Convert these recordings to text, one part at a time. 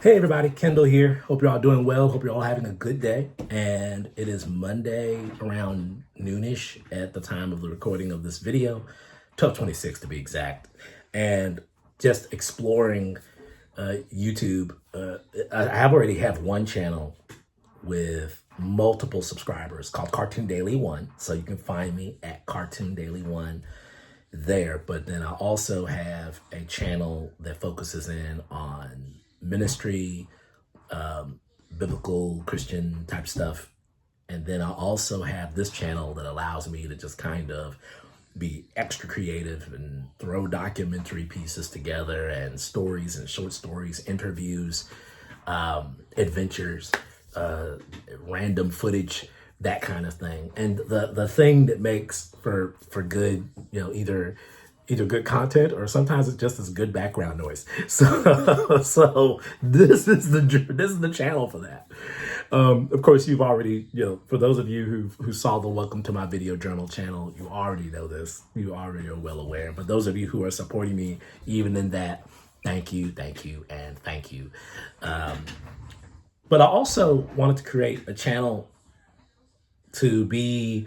Hey everybody, Kendall here. Hope you're all doing well. Hope you're all having a good day. And it is Monday around noonish at the time of the recording of this video, 12:26 to be exact. And just exploring YouTube. I already have one channel with multiple subscribers called Cartoon Daily One. So you can find me at Cartoon Daily One there. But then I also have a channel that focuses in on ministry, biblical Christian type stuff. And then I also have this channel that allows me to just kind of be extra creative and throw documentary pieces together and stories and short stories, interviews, adventures, random footage, that kind of thing. And the thing that makes for good, either good content or sometimes it's just as good background noise. So this is the channel for that. Of course, you've already, for those of you who saw the Welcome to My Video Journal channel, you already know this. You already are well aware. But those of you who are supporting me, even in that, thank you, and thank you. But I also wanted to create a channel to be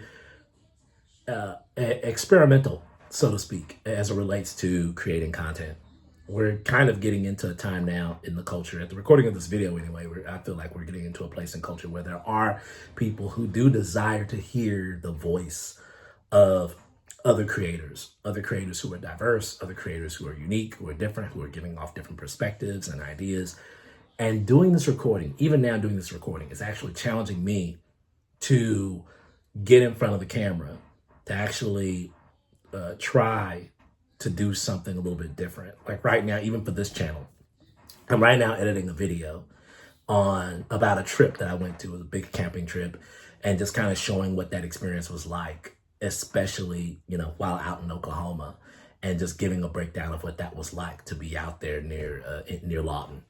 experimental, so to speak, as it relates to creating content. We're kind of getting into a time now in the culture, at the recording of this video anyway, where I feel like we're getting into a place in culture where there are people who do desire to hear the voice of other creators who are diverse, other creators who are unique, who are different, who are giving off different perspectives and ideas. And doing this recording, even now doing this recording, is actually challenging me to get in front of the camera, to actually try to do something a little bit different. Like right now, even for this channel, I'm right now editing a video about a trip that I went to. It was a big camping trip, and just kind of showing what that experience was like, especially, while out in Oklahoma, and just giving a breakdown of what that was like to be out there near Lawton.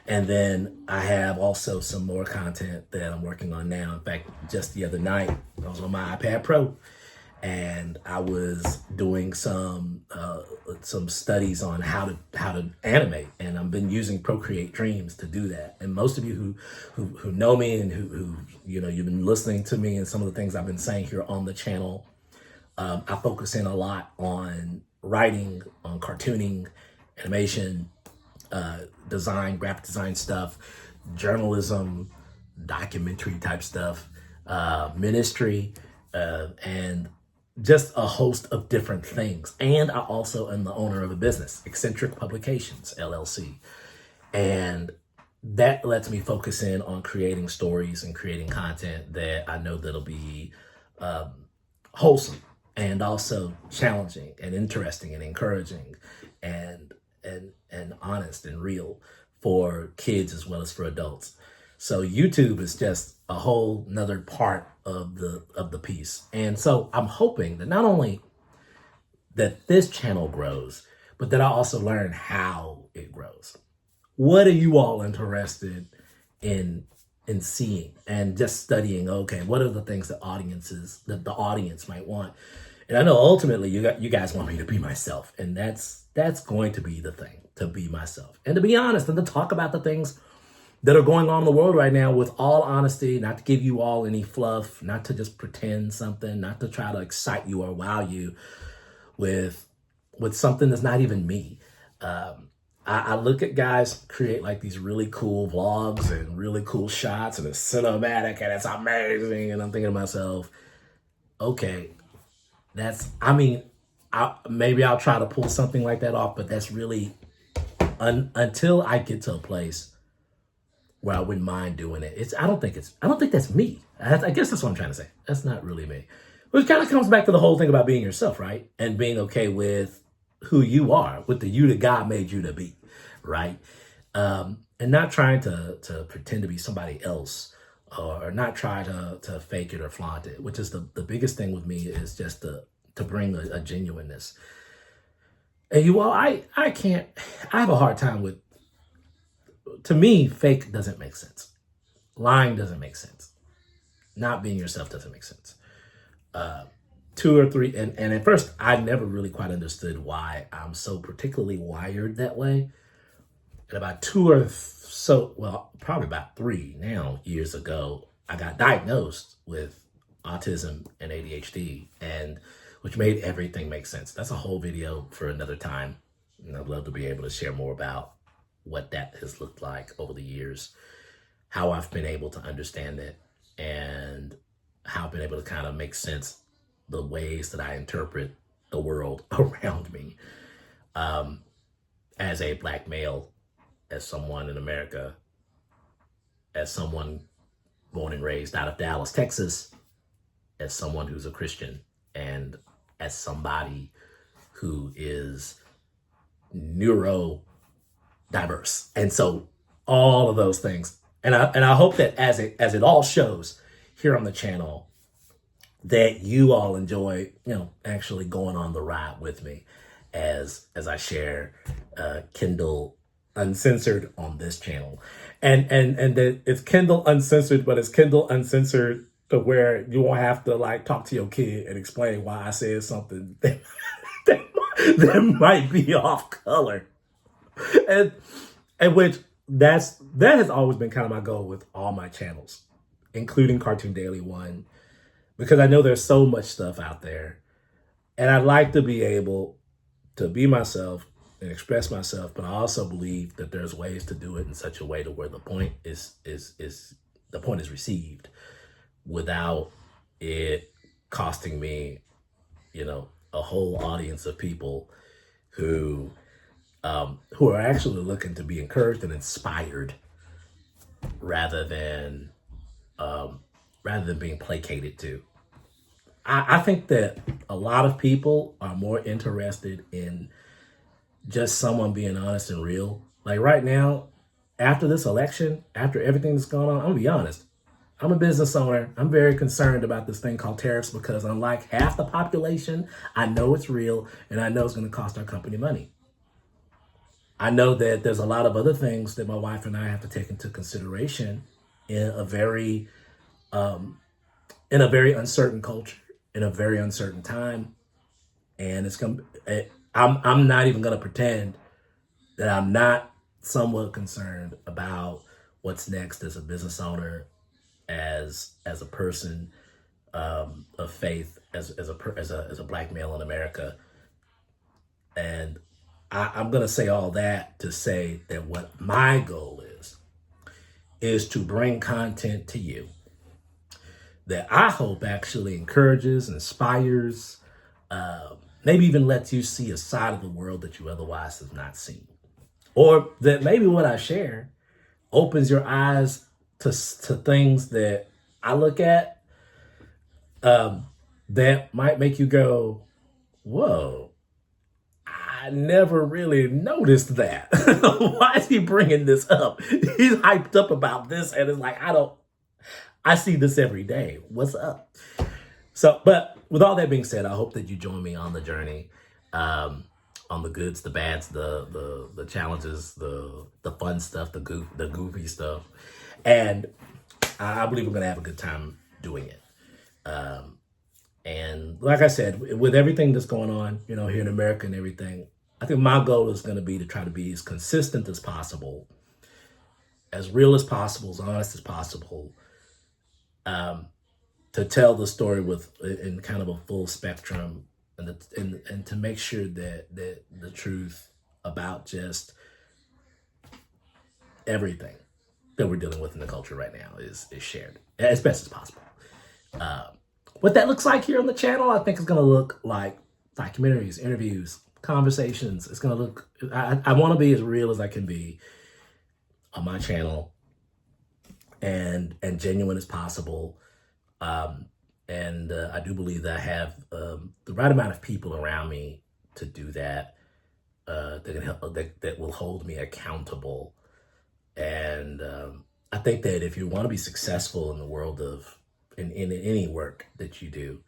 And then I have also some more content that I'm working on now. In fact, just the other night, I was on my iPad Pro, and I was doing some studies on how to animate, and I've been using Procreate Dreams to do that. And most of you who know me and who you've been listening to me and some of the things I've been saying here on the channel, I focus in a lot on writing, on cartooning, animation, design, graphic design stuff, journalism, documentary type stuff, ministry, and just a host of different things. And I also am the owner of a business, Eccentric Publications, LLC. And that lets me focus in on creating stories and creating content that I know that'll be wholesome and also challenging and interesting and encouraging and honest and real for kids as well as for adults. So YouTube is just a whole nother part of the piece. And so I'm hoping that not only that this channel grows, but that I also learn how it grows. What are you all interested in seeing and just studying? Okay, what are the things that the audience might want? And I know ultimately you guys want me to be myself, and that's going to be the thing, to be myself and to be honest and to talk about the things that are going on in the world right now with all honesty, not to give you all any fluff, not to just pretend something, not to try to excite you or wow you with something that's not even me. I look at guys create like these really cool vlogs and really cool shots, and it's cinematic and it's amazing. And I'm thinking to myself, okay, maybe I'll try to pull something like that off, but that's really, until I get to a place where I wouldn't mind doing it. I don't think that's me. I guess that's what I'm trying to say. That's not really me. Which kind of comes back to the whole thing about being yourself, right? And being okay with who you are, with the you that God made you to be, right? And not trying to pretend to be somebody else, or not try to fake it or flaunt it, which is the biggest thing with me, is just to bring a genuineness. And you all, I have a hard time with, to me, fake doesn't make sense. Lying doesn't make sense. Not being yourself doesn't make sense. 2 or 3, and at first I never really quite understood why I'm so particularly wired that way. And about 2 or so, well, probably about 3 now years ago, I got diagnosed with autism and ADHD, and which made everything make sense. That's a whole video for another time. And I'd love to be able to share more about what that has looked like over the years, how I've been able to understand it, and how I've been able to kind of make sense the ways that I interpret the world around me. As a Black male, as someone in America, as someone born and raised out of Dallas, Texas, as someone who's a Christian, and as somebody who is neurodiverse. And so all of those things. And I hope that as it all shows here on the channel, that you all enjoy, actually going on the ride with me as I share Kindle Uncensored on this channel. And that it's Kindle Uncensored, but it's Kindle Uncensored to where you won't have to like talk to your kid and explain why I said something that might be off color. And which that has always been kind of my goal with all my channels, including Cartoon Daily One, because I know there's so much stuff out there, and I'd like to be able to be myself and express myself, but I also believe that there's ways to do it in such a way to where the point is received without it costing me, a whole audience of people who are actually looking to be encouraged and inspired rather than being placated to. I think that a lot of people are more interested in just someone being honest and real. Like right now, after this election, after everything that's going on, I'm gonna be honest. I'm a business owner. I'm very concerned about this thing called tariffs because unlike half the population, I know it's real and I know it's gonna cost our company money. I know that there's a lot of other things that my wife and I have to take into consideration in a very uncertain culture, in a very uncertain time. And I'm not even gonna pretend that I'm not somewhat concerned about what's next as a business owner, as a person of faith, as a Black male in America. And I'm gonna say all that to say that what my goal is to bring content to you that I hope actually encourages, inspires, maybe even lets you see a side of the world that you otherwise have not seen. Or that maybe what I share opens your eyes to things that I look at that might make you go, whoa, I never really noticed that. Why is he bringing this up? He's hyped up about this and it's like, I see this every day. What's up? So, but with all that being said, I hope that you join me on the journey, on the goods, the bads, the challenges, the fun stuff, the goofy stuff. And I believe we're going to have a good time doing it. And like I said, with everything that's going on, here in America and everything, I think my goal is going to be to try to be as consistent as possible, as real as possible, as honest as possible, to tell the story in kind of a full spectrum, and to make sure that the truth about just everything that we're dealing with in the culture right now is shared as best as possible. What that looks like here on the channel, I think is going to look like documentaries, interviews, conversations. It's going to look, I want to be as real as I can be on my channel and genuine as possible. And I do believe that I have the right amount of people around me to do that, that can help, that will hold me accountable. And I think that if you want to be successful in the world of, in any work that you do,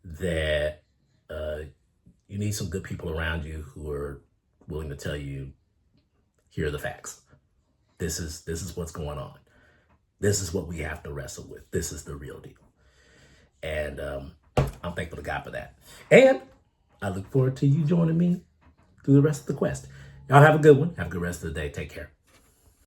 that you need some good people around you who are willing to tell you, here are the facts. This is what's going on. This is what we have to wrestle with. This is the real deal. And I'm thankful to God for that. And I look forward to you joining me through the rest of the quest. Y'all have a good one. Have a good rest of the day. Take care.